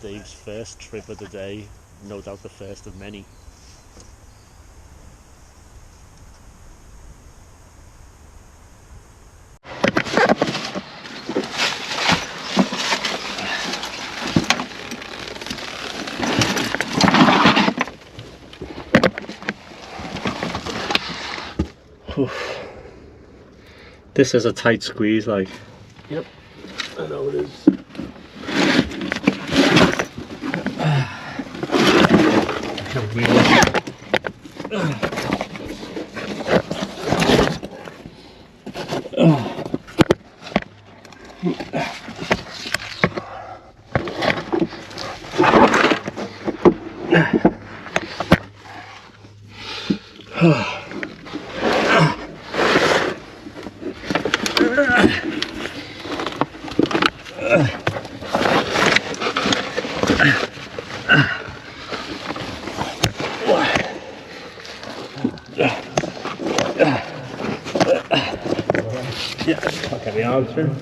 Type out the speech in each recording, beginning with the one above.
Dave's first trip of the day, no doubt the first of many. This is a tight squeeze, like. Yep, I know it is. Yeah, I'll get the arm through.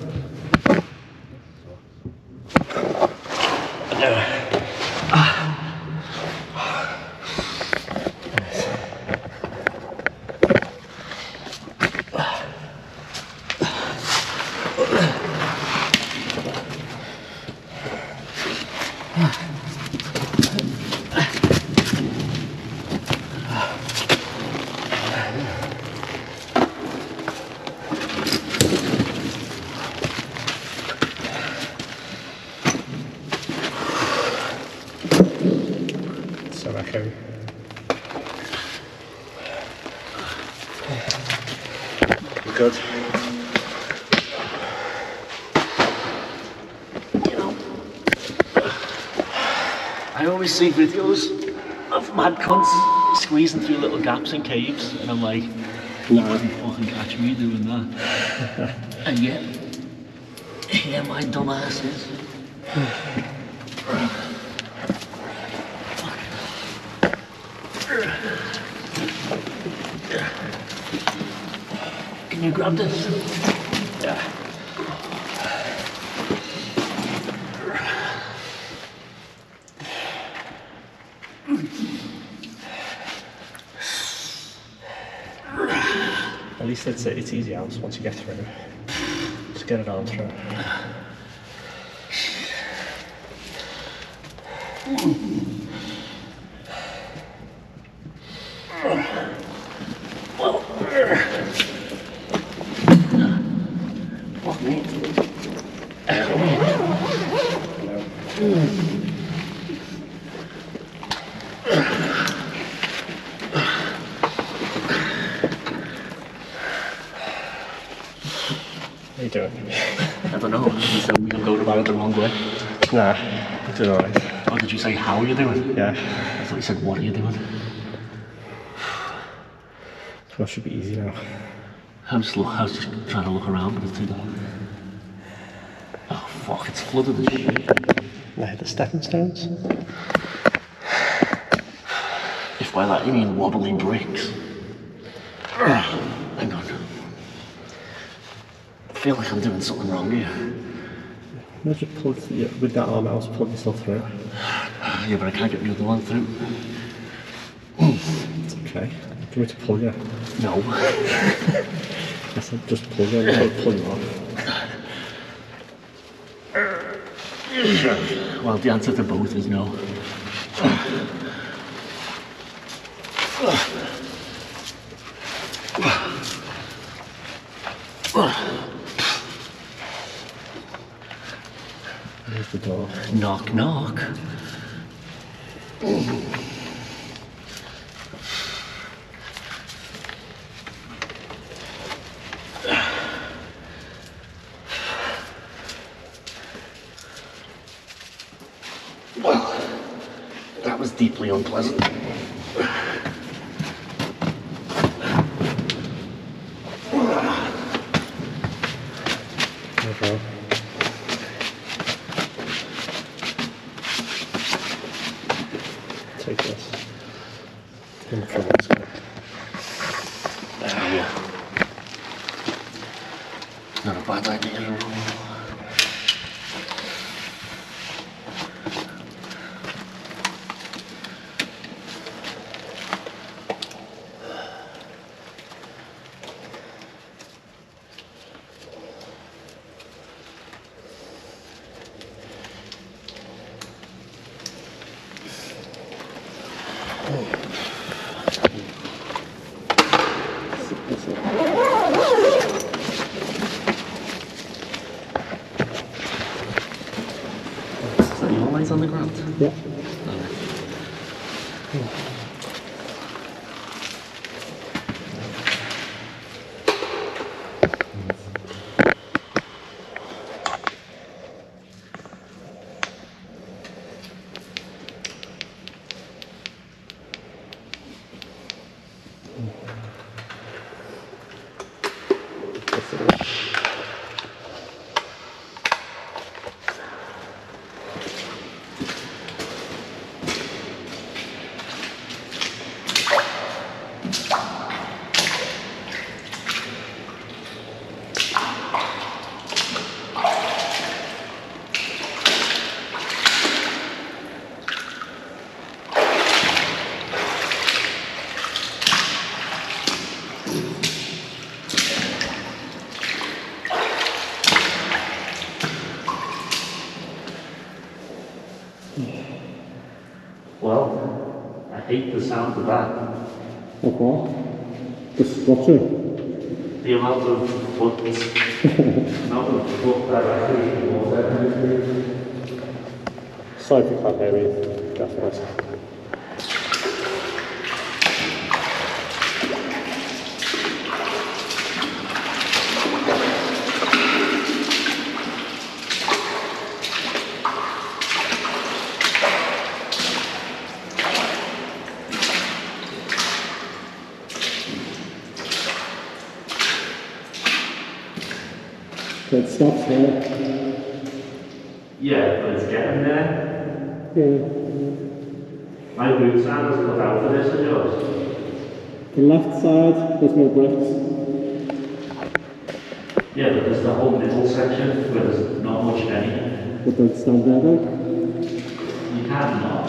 Okay. Good. You know, I always see videos of mad cunts squeezing through little gaps in caves, and I'm like, you couldn't fucking catch me doing that. And yet, here my dumb ass is. Can you grab this? Yeah. At least it's easy out once you get through. Just get it on through. Well, fuck me. How you doing? I don't know. You said we can go about it the wrong way. Nah, I'm doing alright. Oh, did you say how are you doing? Yeah. I thought you said what are you doing? Well, it should be easy now. I was just trying to look around, but it's too dark. Oh fuck, it's flooded as shit. Nah, the stepping stones? If by that you mean wobbly bricks. Hang on. I feel like I'm doing something wrong here. No, just plug with that arm out, plug yourself through. Yeah, but I can't get the other one through. It's okay. Do you want me to pull you? No. I said just pull you, I'll pull you off. Well, the answer to both is no. There's the door. Knock, knock. Well, that was deeply unpleasant. Okay. Take this. In front of this guy. Yeah. Not a bad idea at all. Well, I hate the sound of that. Of what? The structure? The amount of foot, amount of foot directly in the water. Sorry if you can't hear me, definitely. It stops there. Yeah, but it's getting there. Yeah. My boot stand is cut out for this, is yours? The left side, there's no bricks. Yeah, but there's the whole middle section where there's not much anything. But don't stand there then. You can not.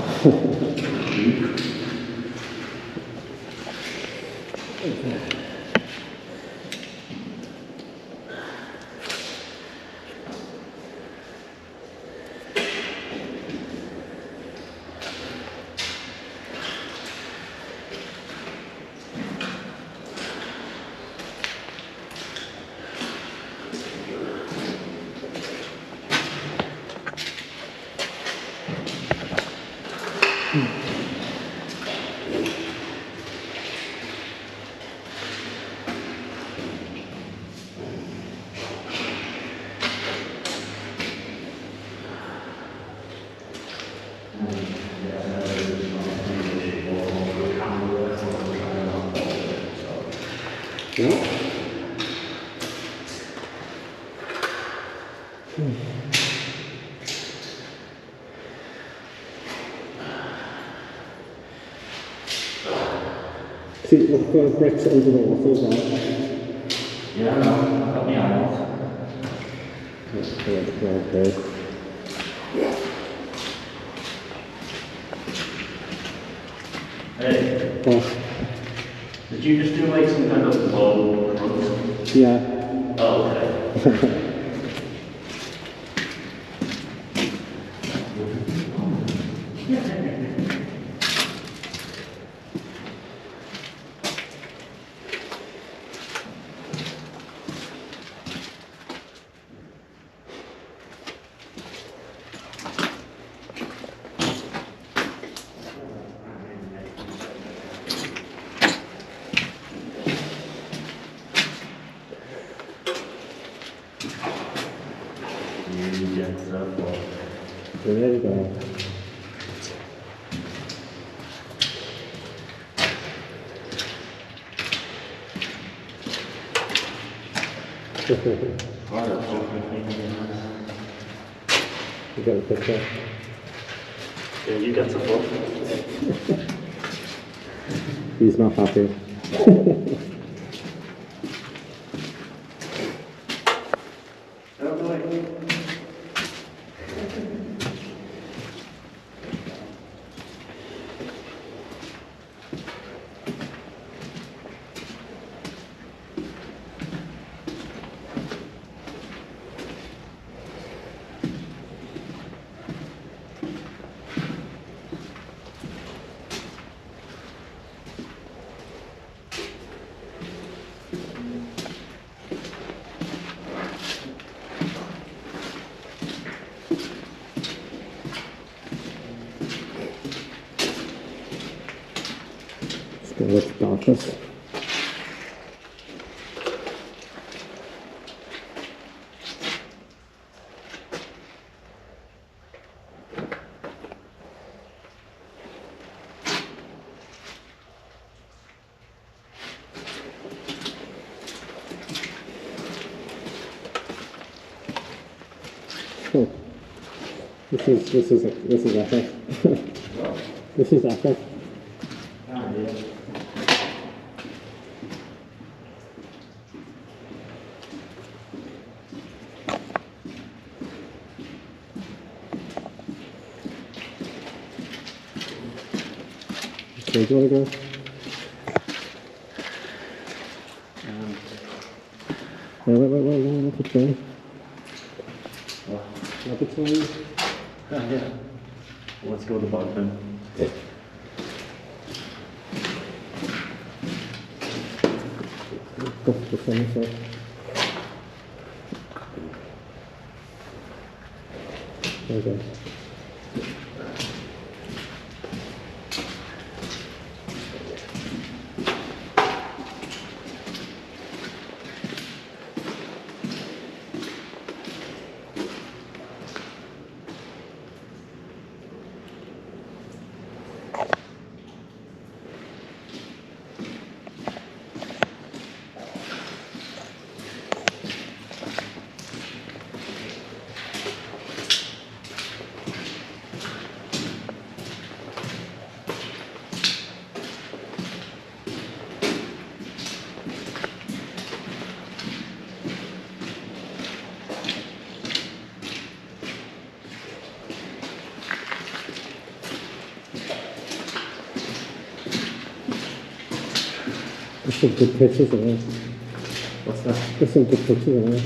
See, we've got bricks under the water as well. Yeah, no, I've got my eye off. Okay. Hey, Oh, did you just do like some kind of low grunt? yeah. Oh, okay. There you go. You got a picture? Yeah, you get the foot. He's not happy. Let's start this. Oh. This is epic. This is epic. Ah, yeah. Okay, do you want to go? Wait, what's it going? What's it going? Ah, yeah. Let's go to the bottom then. Go to the front side. Okay. There's some good pictures in there. What's that? There's some good pictures in there.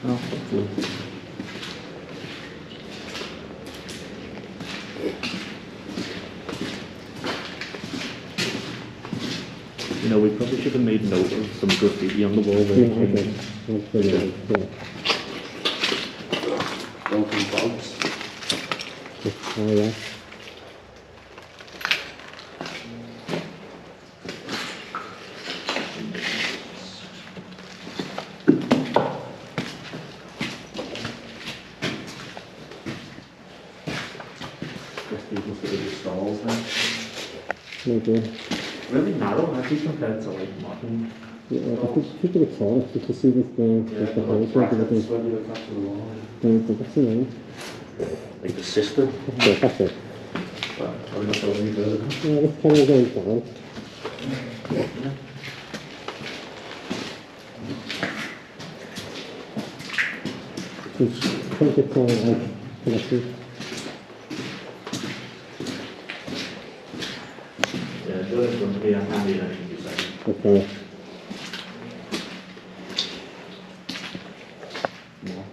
Oh, hopefully. You know, we probably should have made note of some graffiti on the wall there. Yeah, okay. That's brilliant. Yeah. Broken bunks. Oh, yeah. Guess people sort of stalls now. Maybe. Really narrow, actually, compared to like modern. Yeah, I think people are tall, you can see the holes there, brackets when you look up to the wall. that's the name. Like the system. That's it. But I'm not going any further. Yeah, it's kind of going down. Yeah. It's quite a tall, like, connected. Yeah, do it from here, and here, I think you say. Okay. Yeah.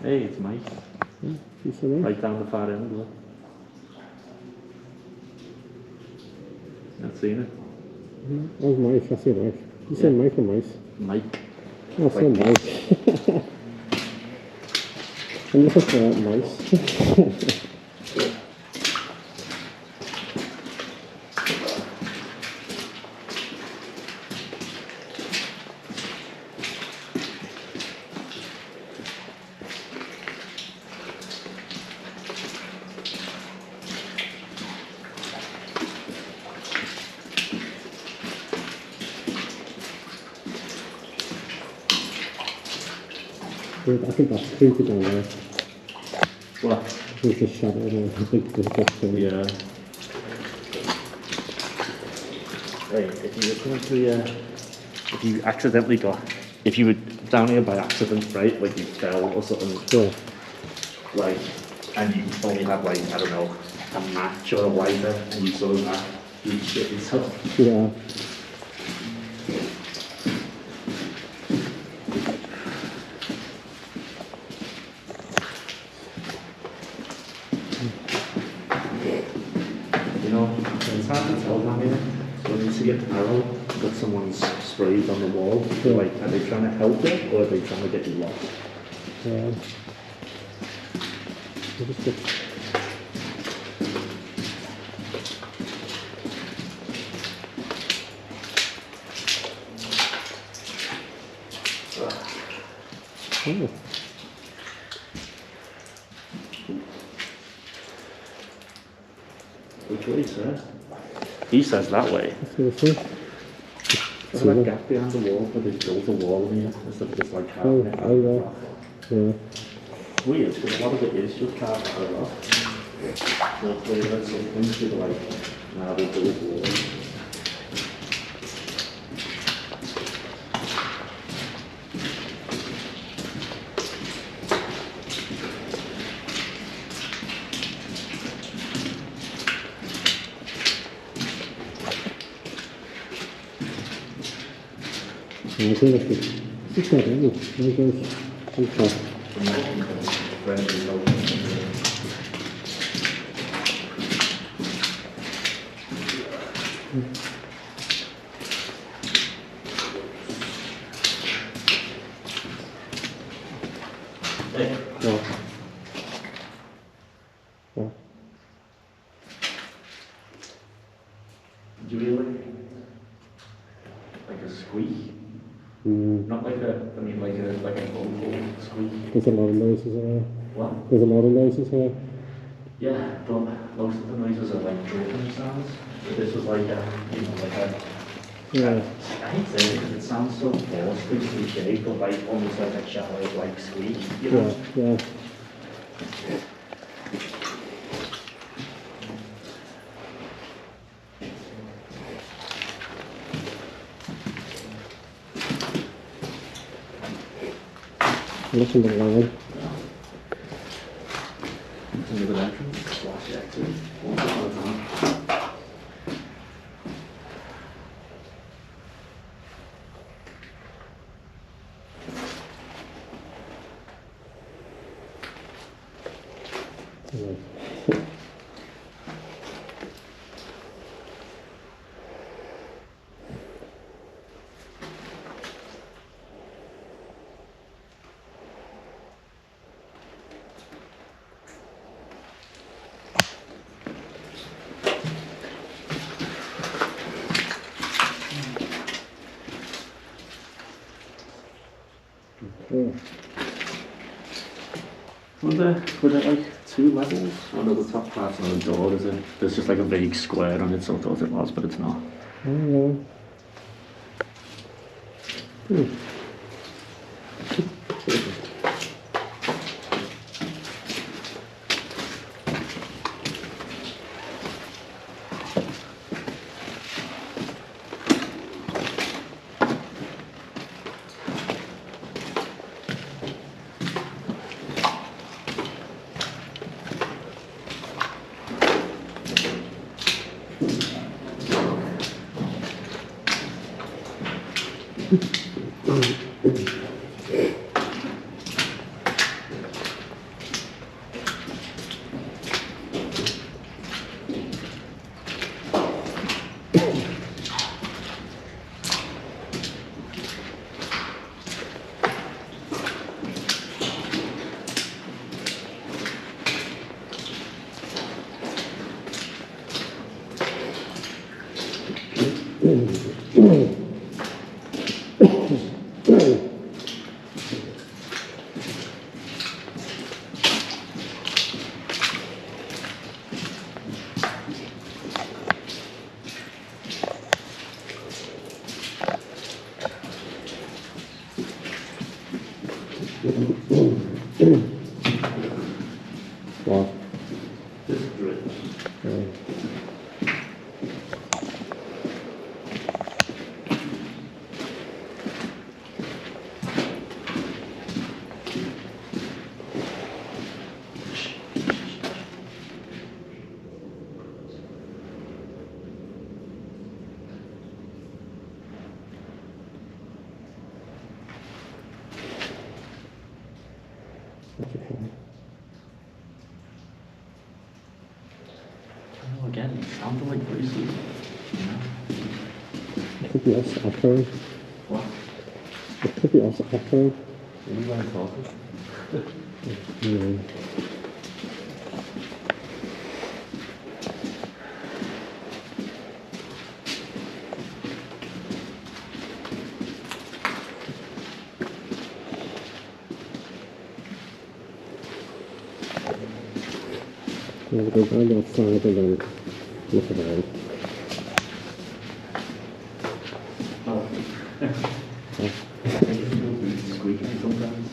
Hey, it's Mike. Yeah, you see that? Right down the far end, look. Not seen it? Oh, Mike, I see Mike. You say Mike or Mice? Mike. I say Mike. I'm looking for that Mice. I think that's creepy down there. What? There's the shadow there, the big thing. Yeah. Hey, if you were coming to if you accidentally if you were down here by accident, right, like you fell or something, Yeah. like, and you only had like, I don't know, a match or a lighter, and you saw that, you'd shit yourself. Yeah. You know, it's hard to tell down here. So when you see an arrow that someone's sprayed on the wall, Yeah. like, are they trying to help it, or are they trying to get you lost? Yeah. I'll just get... Oh. Which way, sir? He says that way. Seriously? There's that gap behind the wall where they built a wall in here instead of just like carving it out of the rock. Yeah. Weird, because a lot of it is just carved out of the rock. So clearly that's something to like, now they build walls. I think it's not any. I guess. Okay. No. Yeah. Do you really like a squeak? Mm. Not like a, I mean like a vocal squeak. There's a lot of noises here. What? There's a lot of noises here. Yeah, but most of the noises are like dripping sounds. But this was like a, you know, like a, Yeah. I hate saying it because it sounds so forced and cliche, but like almost like a child like squeak, you know? Yeah. Listen to the line. It's a good entrance, flash exit, once upon a time. Yeah. Were there like two levels? I know the top part's not a door, is it? There's just like a vague square on it, so I thought it was, but it's not. Oh, yeah. Wow. This is great. Oh, again, it sounded like voices. You know? It could be us echoing. What? It could be us echoing. What are you going to talk Yeah. We'll go down outside and then Look at that. Oh. I think it's still really squeaking sometimes.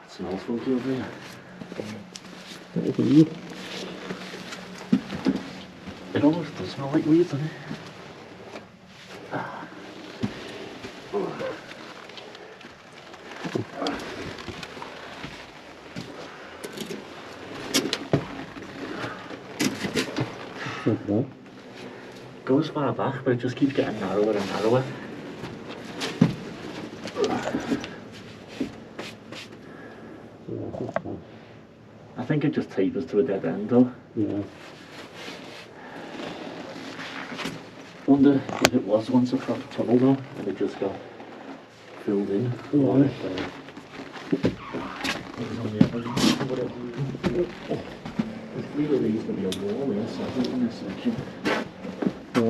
Smells funky over here. That is weed. It almost does smell like weed, doesn't it? Not bad. Goes far back, but it just keeps getting narrower and narrower. Yeah, that's bad. I think it just tapers to a dead end though. Yeah. Wonder if it was once a proper tunnel though, and it just got filled in. Yeah. Or if it was on the other end, for whatever reason. There's 3 of these to be a wall here, so I think in this section. Yeah.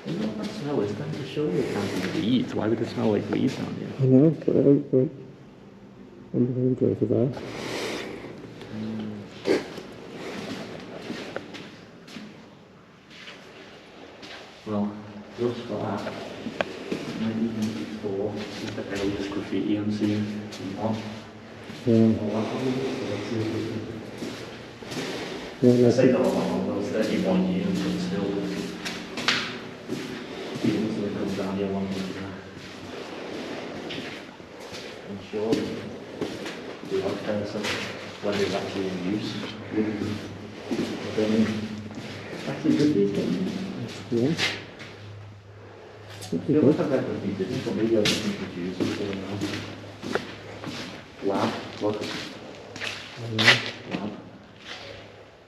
You know what that smell is? Then to show you it can't be weeds. Why would it smell like weeds down here? I know, but I don't wonder who goes to that. Well, thus far, 1994 is the earliest graffiti I'm seeing on. Yeah. Yeah, I say like, not long, well, it's 31 years, but still, even so it comes down here one week. I'm sure the odd person, when it's actually in use, but then it's actually good these days. yeah. I feel like I've read what he didn't, but maybe I just introduced it to lab, look. Lab.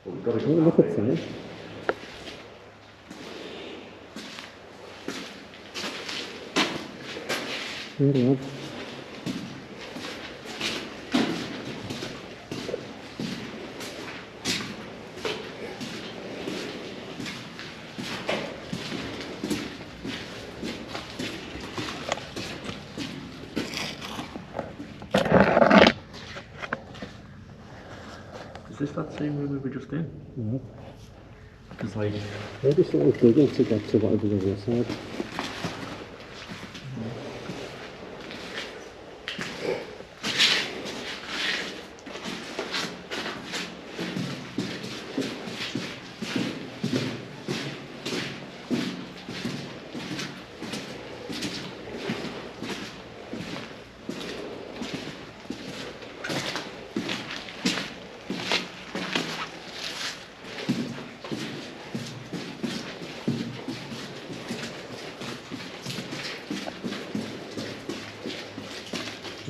Well, we've got to go Look that at way. that. Yeah, lad. Is this that same room we were just in? Yeah. Because like, Maybe sort of digging to get to whatever's on this side.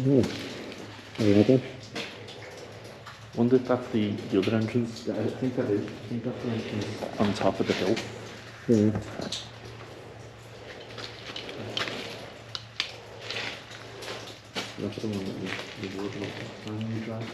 Yeah. I like it. wonder if that's the other entrance. I think that is. I think that's the entrance on top of the hill. Yeah. That's the one that we would look at when we drive.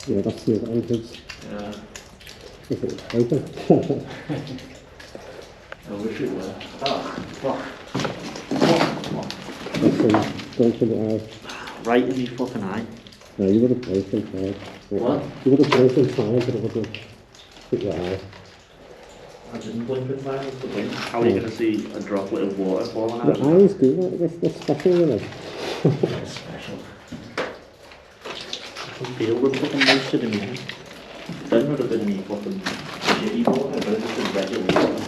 Yeah, that's the other entrance. Yeah. If it was open. I wish it were. Ah, fuck. That's don't put it out. Right in the fucking eye. No, you would have placed inside. What? You would have placed inside, but it wouldn't hit your eye. I didn't blink in time, but like, how are you going to see a droplet of water falling out? The eyes do that, that's special, you know. That's special. I can feel the fucking moisture in me. Then would have been me fucking shitty water, but it's just regular water.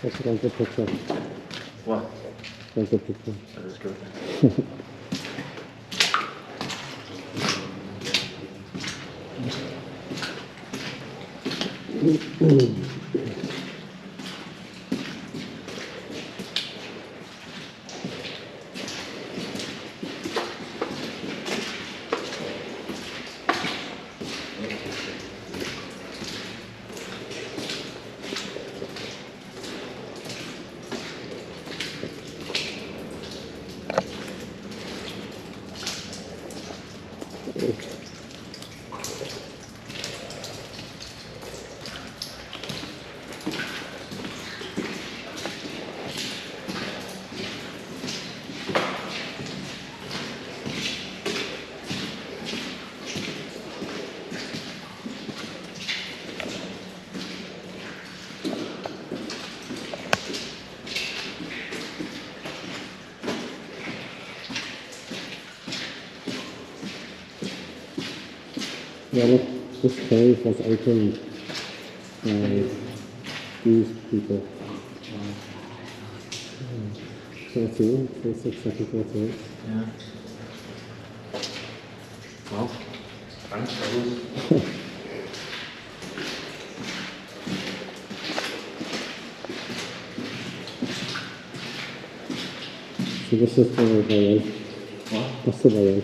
That's a good picture. What? That's a good picture. That is good. Yeah, this cave was opened by these people. 14, 26, 14. Yeah. Well, thanks, fellas. So this is the way in. What? That's the way in.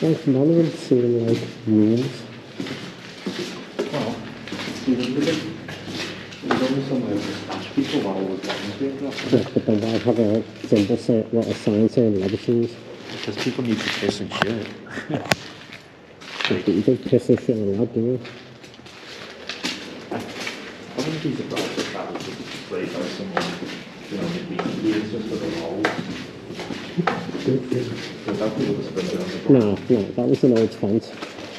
Like none of them seem like rooms. Well, there's only somewhere to stash people while all the guns being dropped. Yeah, but then why have a symbol saying, what a sign saying legacies? Because people need to piss and shit. But you don't piss and shit allowed, do you? I wouldn't be surprised if that was just displayed by someone, you know, maybe years just for the holes. Without people to spend it on the ground. No, that was an old fence.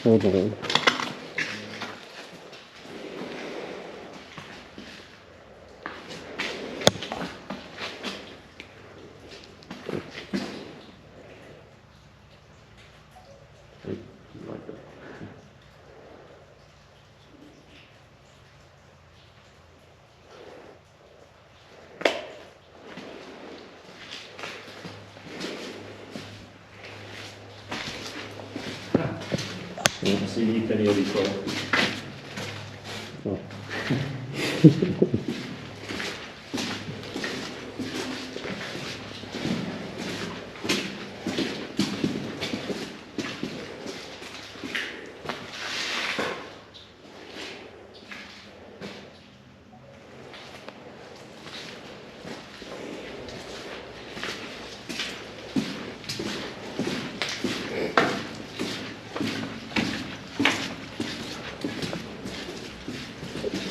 Old wall. Like that. See you any of these products. Oh.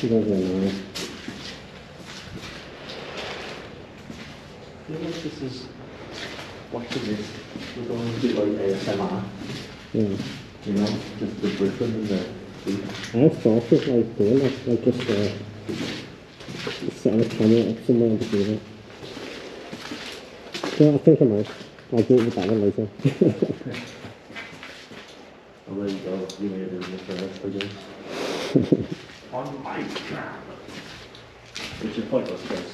Those are nice. You know, this is watching this. We're going to do like ASMR. Yeah. You know, just the Britain and the food. I thought it like doing that, like just setting a camera up somewhere and doing it. Yeah, I think I might. I'll do it with that one later. Oh, there you go. You made it in the first, I guess. On my camera. Which is pointless because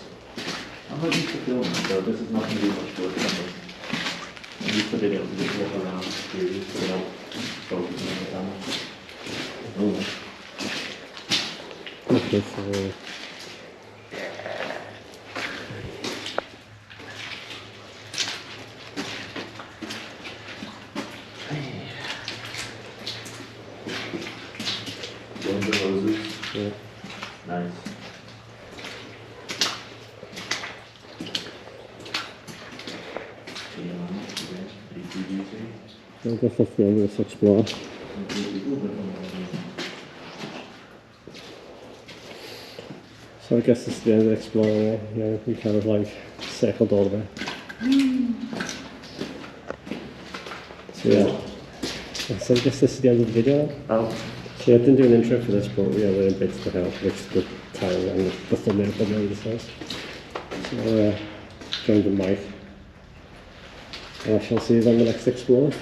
I'm not used to filming, so this is not going to be much work on this. I'm used to being able to just walk around series without focusing on the camera. Oh. Okay, so Guns N' Roses. yeah. Nice. So I guess that's the end of this explore. So I guess this is the end of the explore. Yeah, we kind of like circled all the way. So yeah. So I guess this is the end of the video. So I didn't do an intro for this, but yeah, we're in Bidston Hill, which is the title and the thumbnail probably already says. So join the mic. And I shall see you on the next explore.